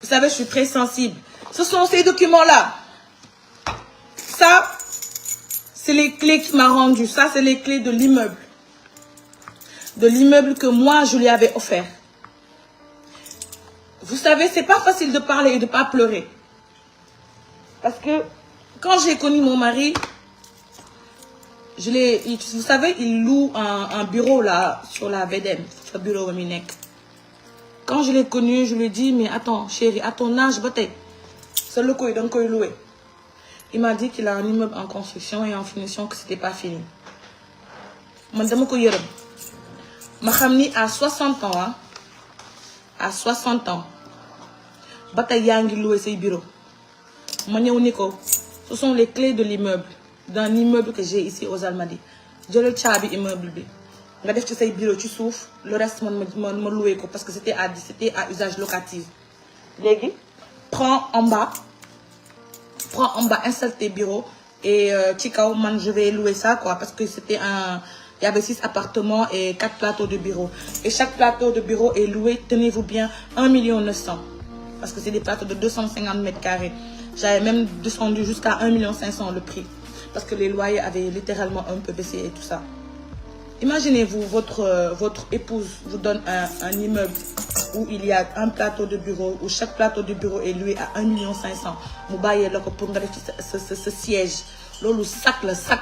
Vous savez, je suis très sensible. Ce sont ces documents-là. Ça, c'est les clés qu'il m'a rendues. Ça, c'est les clés de l'immeuble. De l'immeuble que moi, je lui avais offert. Vous savez, c'est pas facile de parler et de pas pleurer. Parce que quand j'ai connu mon mari, vous savez, il loue un bureau là, sur la VDM, sur le bureau Minek. Quand je l'ai connu, je lui ai dit, mais attends, chérie, à ton âge, c'est le coup, donc il loué. Il m'a dit qu'il a un immeuble en construction et en finition, que c'était pas fini. Moi, je me suis à 60 ans, hein, à 60 ans, bataille yangi loué ses bureaux. Ce sont les clés de l'immeuble, d'un immeuble que j'ai ici aux Almadies. Je le chabi immeuble. Nga def ci say bureau ci souf, le reste ma loué ko parce que c'était à usage locatif. Légui, prends en bas, installe tes bureaux et ci kaw man je vais louer ça quoi parce que il y avait 6 appartements et 4 plateaux de bureaux et chaque plateau de bureau est loué, tenez-vous bien, 1 900 000 parce que c'est des plateaux de 250 mètres carrés. J'avais même descendu jusqu'à 1 500 000 le prix parce que les loyers avaient littéralement un peu baissé et tout ça. Imaginez-vous, votre épouse vous donne un immeuble où il y a un plateau de bureau, où chaque plateau de bureau est loué à 1 500 000. Vous baillez là pour ce siège. Lolo sac le sac.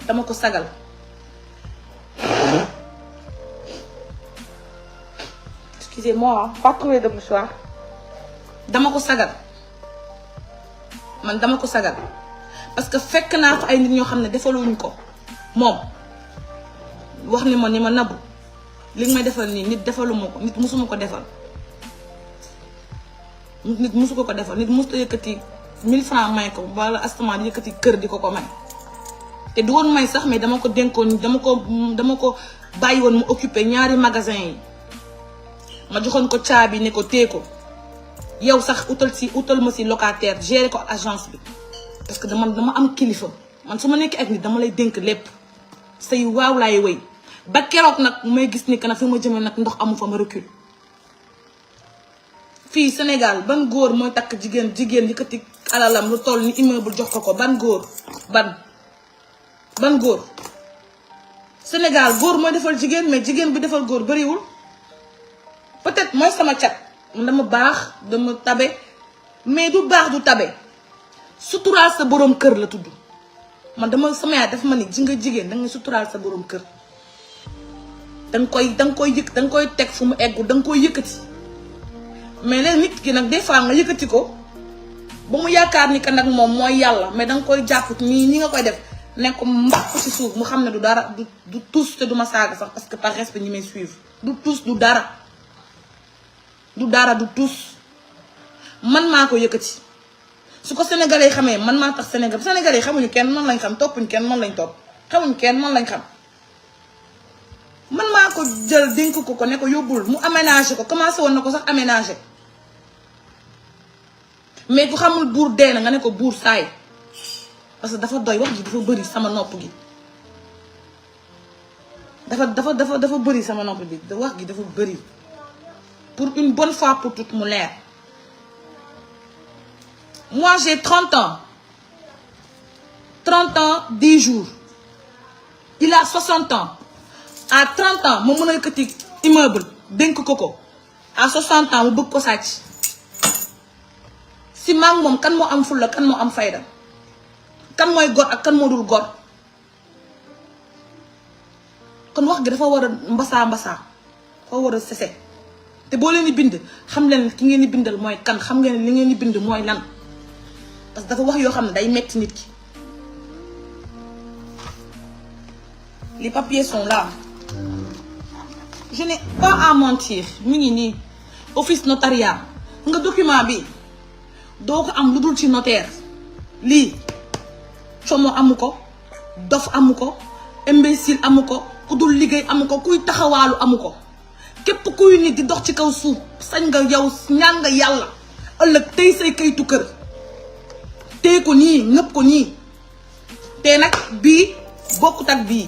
Damako sagal. Excusez-moi, pas trouvé de mouchoir. Damako sagal. Man damako sagal. Parce que fekk na fa ay nit ñoo xamné defaluñ ko. Mom wax ni ma nabu li nga may defal nii nit defaluma ko nit musuma ko defal nit musu ko defal nit musu yëkkati 1000 francs may ko wala astama di yëkkati kër di ko may te du woon may sax mais dama ko dénkoon dama ko bàyyi woon mu occupé ñaari magasin yi ma joxoon ko caabi ne ko téye ko yow sax utal ma si locataire gérer ko agence bi parce que dama am kilifa man su ma nekk ak nit dama lay dénk lépp say waaw laay wéy ba keroog nag may gis ni que nag fi ma jëmee nag ndox amu fa ma recul fii Sénégal ban góor mooy takk jigéen yëkkati alalam lu toll ni immeuble jox ko ban góor ban góor Sénégal góor mooy defal jigéen mais jigéen bi defal góor bariwul peut-être mooy sama cat dama baax dama tabe mais du baax du tabe suturaal sa boroom kër la tudd man dama sama yaay dafa ma ni ji nga jigéen danga suturaal sa boroom kër danga koy teg fu mu eggu danga koy yëkkati mais léegi nit ki nag des fois nga yëkkati ko ba mu yaakaar ni que nag moom mooy yàlla mais danga koy jàpp ni nga koy def ne ko mbax ci suuf mu xam ne du dara du tous te du ma saaga sax parce que par respect ñi may suivre du tous du dara du tous man maa ko yëkkati su ko sénégalais xamee man maa tax sénégalais xamuñu kenn man lañ xam toppuñu kenn man lañ topp xamuñu kenn man lañ xam man maa ko jël dénk ko ne ko yóbbul mu aménager ko commencé woon na ko sax aménager mais ku xamul buur dee na nga ne ko buur saay parce que dafa doy wax ji dafa bëri sama nopp gi dafa bëri sama nopp bi wax gi dafa bëri pour une bonne fois pour toutes mu leer. Moi, j'ai 30 ans. 30 ans, 10 jours. Il a 60 ans. À 30 ans, je suis un petit immeuble. À 60 ans, je suis un petit si je suis kan mo am fulla kan mo am fayda kan moy gor ak kan modul gor kon wax gi dafa wara mbassa dafa wara sese te bo leni bind xam len ki ngeen ni bindal moy kan xam ngeen li ngeen ni bind moy lan parce que dafa wax yo xamne day metti nit ki les papiers sont là je n'ai pas à mentir mi ngi ni office notariat nga document bi do ko am ludul ci notaire li chomo amuko dof amuko imbécile amuko kudul liggéey amuko kuy taxawalu amuko képp kuy nit di dox ci kaw suuf sañ nga yow ñaan nga yàlla ëllëg tey say kayitu kër tey ko nii ngëpp ko nii te nag bii bokkut ak bii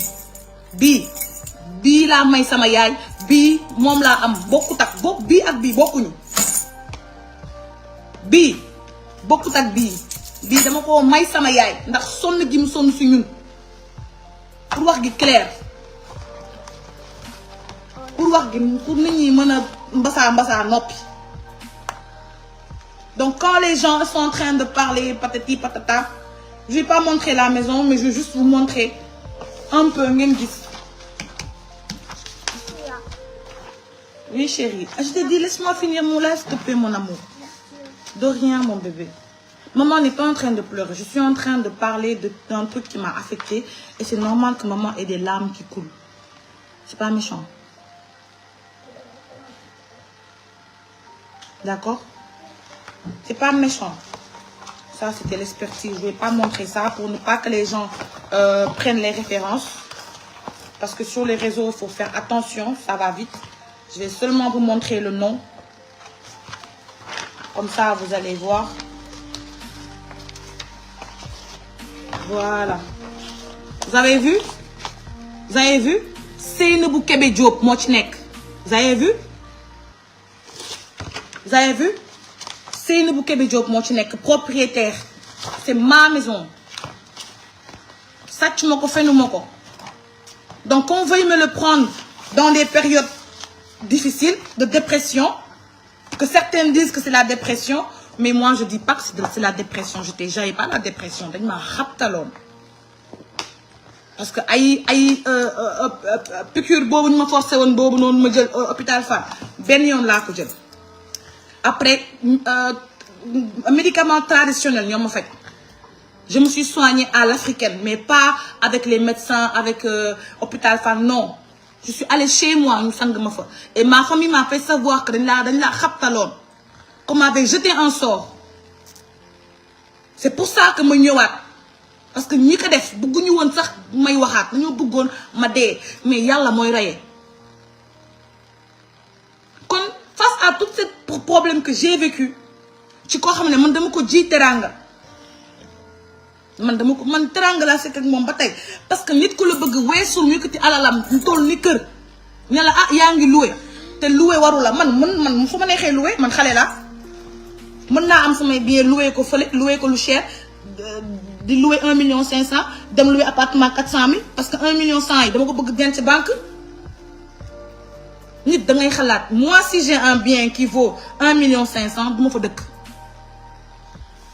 laa may sama yaay bii moom laa am bokkut ak bii ak bii bokkuñu bii bokkut ak bii dama ko may sama yaay ndax sonn gi mu sonn si ñun pour wax gi clair pour nit ñi mën a mbasa noppi. Donc quand les gens sont en train de parler patati patata, je vais pas montrer la maison mais je vais juste vous montrer un peu ngeen gis. Oui chérie, je te dis laisse-moi finir mon live s'il te plaît mon amour. De rien mon bébé. Maman n'est pas en train de pleurer, je suis en train de parler d'un truc qui m'a affecté et c'est normal que maman ait des larmes qui coulent. C'est pas méchant. D'accord? C'est pas méchant. Ça, c'était l'expertise. Je vais pas montrer ça pour ne pas que les gens prennent les références. Parce que sur les réseaux, il faut faire attention. Ça va vite. Je vais seulement vous montrer le nom. Comme ça, vous allez voir. Voilà. Vous avez vu? Vous avez vu? Seynabou Kébé Diop, moo ci nekk. Vous avez vu? Vous avez vu? Seynabou Kébé Diop moo ci nekk, propriétaire. C'est ma maison. Sàcc ma ko, fenu ma ko. Donc, on veuille me le prendre dans des périodes difficiles, de dépression, que certains disent que c'est la dépression, mais moi, je dis pas que c'est la dépression. J'avais pas la dépression. Dañ ma xabtaloon. Parce que piqûre boobu ñu ma forcé woon boobu noonu ma jël hôpital Fann benn yoon laa ko jël. Après médicaments traditionnels ñoo ma faj. Je me suis soignée à l'africaine mais pas avec les médecins avec hôpital Fann non. Je suis allée chez moi ñu sang ma fa et ma famille m'a fait savoir que dañ laa xabtaloon qu'on m'avait jeté un sort. C'est pour ça que ma ñëwaat. Parce que ñi ko def bëgguñu woon sax may waxaat dañoo bëggoon ma dee mais yàlla mooy reye. Kon face à tout ce problème que j'ai vécu ci koo xam ne man dama ko ji teranga man teranga laa sekk ak moom ba tey parce que nit ku la bëgg weesul ñu ko ci alalam ñu toll ni kër ne la ah yaa ngi loué te loué waru la man su ma neexee loué man xale la mën naa am samay billet loué ko fële loué ko lu cher. Di louer 1,5 million dem louer appartement 400 000 parce que 1,1 million yi dama ko bëgg denc ci banque nit da ngay xalaat moi si j'ai un bien qui vaut 1,5 million du ma fa dëkk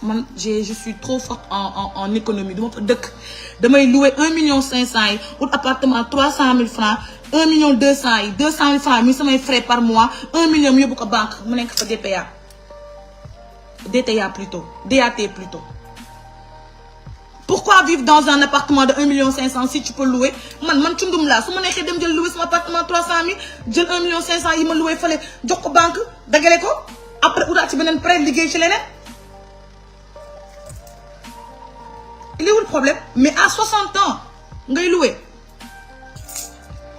man je suis trop forte en économie du ma fa dëkk damay louer 1,5 million yi ut appartement 300 000 francs 1,2 million yi 200 000 francs mi samay frais par mois 1 million mu yóbbu ko banque mu nekk fa DTA plutôt DAT plutôt. Pourquoi vivre dans un appartement de 1,5 million si tu peux louer man cundum laa su ma neexee dem jël louer sama appartement 300 000 jël 1,5 million yi ma louer fële jox ko banque dagale ko après utaat ci beneen prêt liggéey ci leneen. Il est où le problème? Mais à 60 ans ngay louer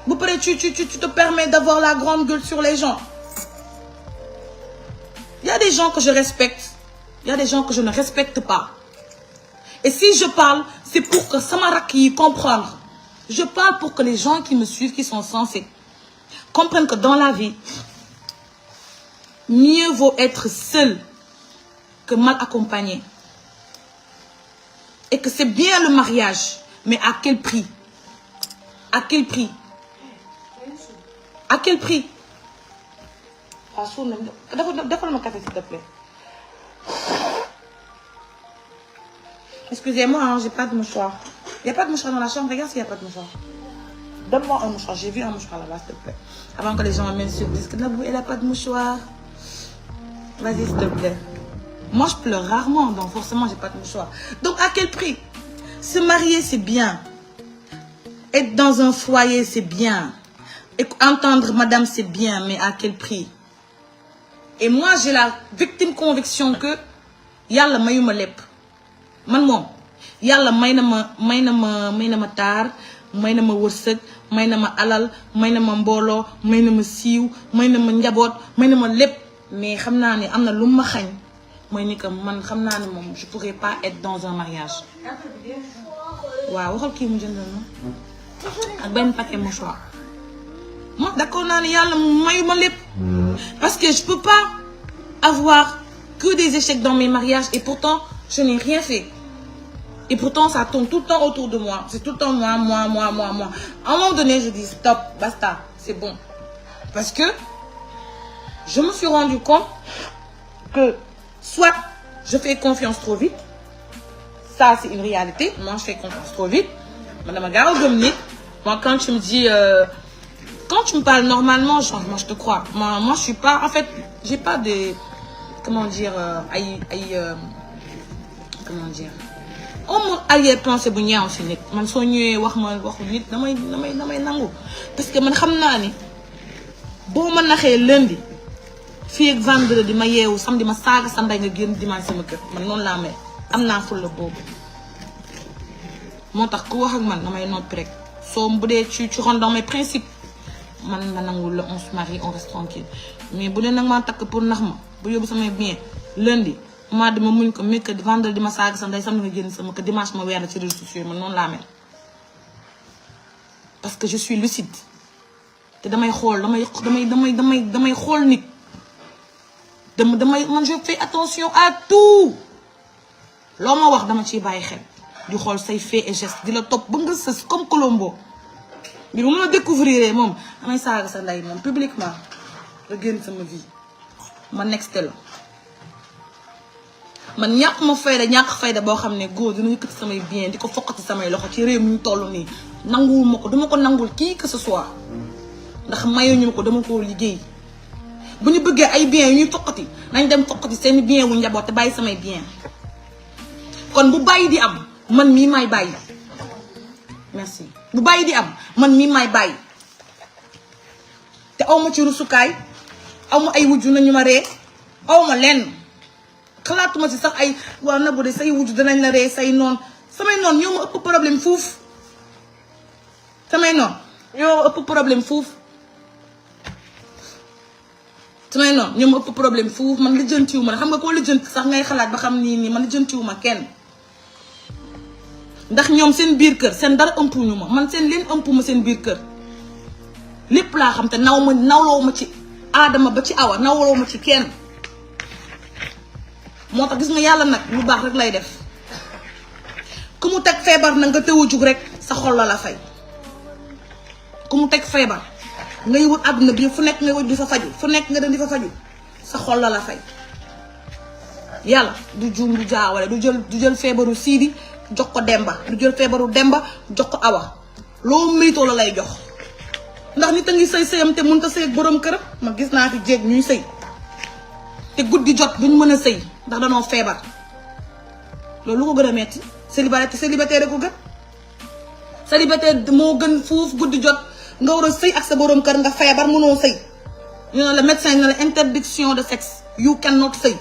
bu paree tu te permets d'avoir la grande gueule sur les gens. Il y a des gens que je respecte, il y a des gens que je ne respecte pas. Et si je parle, c'est pour que sama rakk yi comprendre. Je parle pour que les gens qui me suivent, qui sont censés, comprennent que dans la vie, mieux vaut être seul que mal accompagné. Et que c'est bien le mariage, mais à quel prix? À quel prix? À quel prix? Defal ma café s'il te plaît. Excusez-moi, hein, j'ai pas de mouchoir. Il n'y a pas de mouchoir dans la chambre. Regarde s'il n'y a pas de mouchoir. Donne-moi un mouchoir. J'ai vu un mouchoir là-bas, s'il te plaît. Avant que les gens m'insultent, disent que Nabou, elle n'a pas de mouchoir. Vas-y, s'il te plaît. Moi, je pleure rarement, donc forcément, j'ai pas de mouchoir. Donc, à quel prix? Se marier, c'est bien. Être dans un foyer, c'est bien. Et entendre madame, c'est bien, mais à quel prix? Et moi, j'ai la victime conviction que yàlla mayuma lépp. Man moom yàlla may na ma taar may na ma wërsëg may na ma alal may na ma mbooloo may na ma siiw may na ma njaboot may na ma lépp mais xam naa ne am na lu ma xañ mooy ni que man xam naa ne moom je pourrais pas être dans un mariage. waaw waxal kii mu jëndal ma ak benn paquet mouchoir. Moi d'accord naa ne yàlla mayu ma lépp parce que je peux pas avoir que des échecs dans mes mariages et pourtant je n'ai rien fait. Et pourtant ça tourne tout le temps autour de moi. C'est tout le temps moi. À un moment donné je dis stop, basta, c'est bon. Parce que je me suis rendu compte que soit je fais confiance trop vite, ça c'est une réalité, moi je fais confiance trop vite. Madame Garo Dominique, moi quand tu me dis, quand tu me parles normalement, moi je te crois. Moi je suis pas, en fait, j'ai pas de, comment dire, comment dire. On m'a aïe pensé bu ñaaw ci nit man soo ñëwee wax ma waxu nit damay nangu parce que man xam naa ni boo ma naxee lundi fii ak vendredi ma yeewu samedi ma saaga sa ndey nga génn dimanche sama kër man noonu laa mel am naa fulla boobu moo tax ku wax ak man damay noppi rek soo bu dee ci rentre dans mes principes man ma nangu la on se marie on reste tranquille mais bu dee nag maa takk pour nax ma bu yóbbu samay bien lundi ma dama muñ ko mercredi vendredi ma saaga sa ndey samedi nga génn sama kër dimanche ma weer la ci réseaux sociaux man noonu laa mel parce que je suis lucide te damay xool damay xool nit man je fais attention à tout loo ma wax dama ciy bàyyi xel di xool say faits et gestes di la topp ba nga sës comme Colombo bi bu ma la découvrir moom damay saaga sa ndey moom publiquement nga génn sama vie ma next la man ñàkk fayda boo xam ne góor dina yëkkati samay bien di ko foqati samay loxo ci réew mi ñu toll nii nanguwul ma ko duma ko nangul kii que ce soit ndax mayuñu ma ko dama koo liggéey bu ñu bëggee ay bien yu ñuy foqati nañ dem foqati seen bien wu njaboot te bàyyi samay bien kon bu bàyyi di am man mii may bàyyi merci bu bàyyi di am man mii may bàyyi te awma ci rusukaay awma ay wujju nañu ma ree awma lenn xalaatuma ci sax ay waaw na bu dee say wujju danañ la ree say noon samay noon ñoo ma ëpp problème fuuf samay noon ñoo ma ëpp problème fuuf samay noon ñoo ma ëpp problème fuuf man lijjantiwu ma xam nga koo lijjanti sax ngay xalaat ba xam nii man lijjantiwu ma kenn ndax ñoom seen biir kër seen dara ëmpuñu ma man seen leen ëmpu ma seen biir kër lépp laa xam te nawloo ma ci aadama ba ci awa nawloo ma ci kenn moo tax gis nga yàlla nag lu baax rek lay def ku mu teg feebar nag nga tëw a jug rek sa xol la fay ku mu teg feebar ngay wut àdduna bi fu nekk nga wut di fa faju fu nekk nga dem di fa faju sa xol la fay yàlla du juum du jaawale du jël feebaru siidi jox ko demba du jël feebaru demba jox ko awa loo mérito la lay jox ndax nit a ngi sëyam te mënut a sëy ak borom këram ma gis naa fi jéeg ñuy sëy te guddi jot duñ mën a sëy ndax danoo feebar loolu lu ko gën a metti célibataire ko gën célibataire moo gën fuuf guddi jot nga war a sëy ak sa borom kër nga feebar mënoo sëy ñu ne la médecin ne la interdiction de sexe you cannot sëy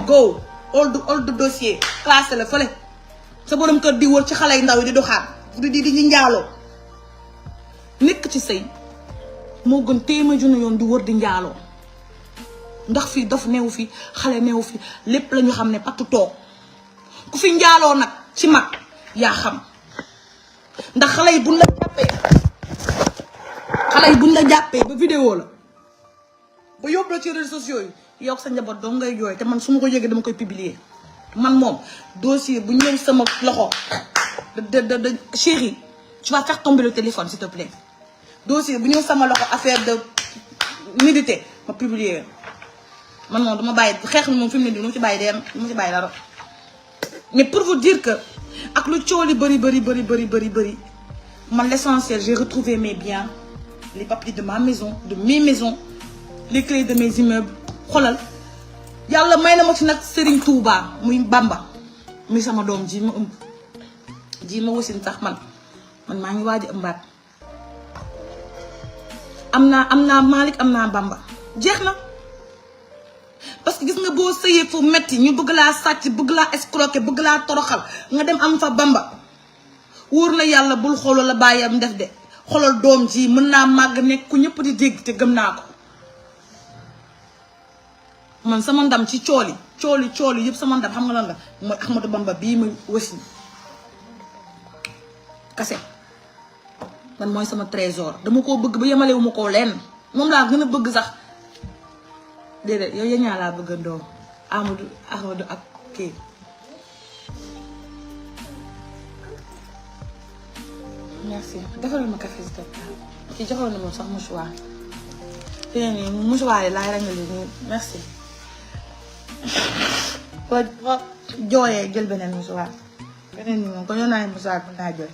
go all the dossier classé la fële sa borom kër di wër ci xale yu ndaw yi di doxaan di njaaloo nekk ci sëy moo gën téeméer junni yoon di wër di njaaloo ndax fii dof neewu fi xale neewu fi lépp la ñu xam ne pattu toog ku fi njaaloo nag ci mag yaa xam ndax xale yi buñ la jàppee ba vidéo la ba yóbbu la ci réseaux sociaux yi yow sa njaboot doo ngay jooy te man su ma ko yëgee dama koy publier man moom dossier bu ñëw sama loxo de chérie tu vas faire tomber le téléphone s'il te plaît dossier bu ñëw sama loxo affaire de nudité ma publier man moom dama bàyyi xeex mi moom fi mu ne nii dama ci bàyyi dem dama ci bàyyi dara mais pour vous dire que ak lu coow li bëri man l'essentiel j'ai retrouvé mes biens les papiers de ma maison de mes maisons les clés de mes immeubles xoolal yàlla may na ma ci nag Serigne Touba muy Bamba muy sama doom ji ma ëmb ji ma wasin sax man maa ngi waaj a ëmbaat am naa Malick am naa Bamba jeex na parce que gis nga boo sëyee fu metti ñu bëgg laa sàcc bëgg laa escroquer bëgg laa toroxal nga dem am fa Bamba wóor na yàlla bul xoolal la bàyyam def de xoolal doom ji mën naa màgg nekk ku ñëpp di dégg te gëm naa ko man sama ndam ci cooli yëpp sama ndam xam nga lan la mooy Ahmadou Bamba bii ma wasin kase man mooy sama trésor dama koo bëgg ba yemalewu ma koo lenn moom laa gën a bëgg sax déedéet yow yañaa laa bëgg ndoom Amadou ak kii merci defal ma café s'il te plaît ci joxoon na moom sax mouchoir te nii mouchoir yi laay rangale nii merci boo jooyee jël beneen mouchoir beneen ni moom ko yoon naa mouchoir bi naa jooy